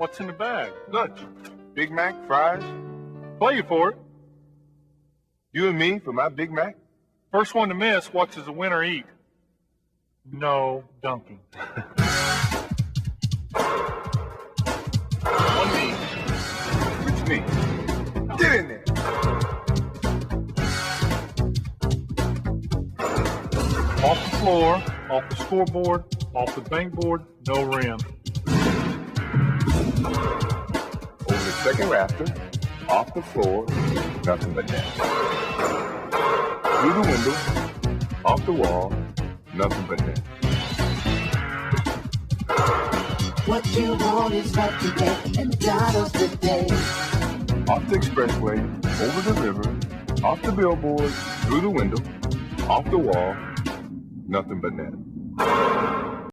What's in the bag? Lunch. Big Mac, fries. Play for it. You and me for my Big Mac? First one to miss, what does the winner eat? No dunking. One me. Which me? Get in there. Off the floor, off the scoreboard, off the bankboard, no rim. Over the second rafter, off the floor, nothing but net. Through the window, off the wall, nothing but net. What you want is what you get, and McDonald's today. Off the expressway, over the river, off the billboard, through the window, off the wall, nothing but net.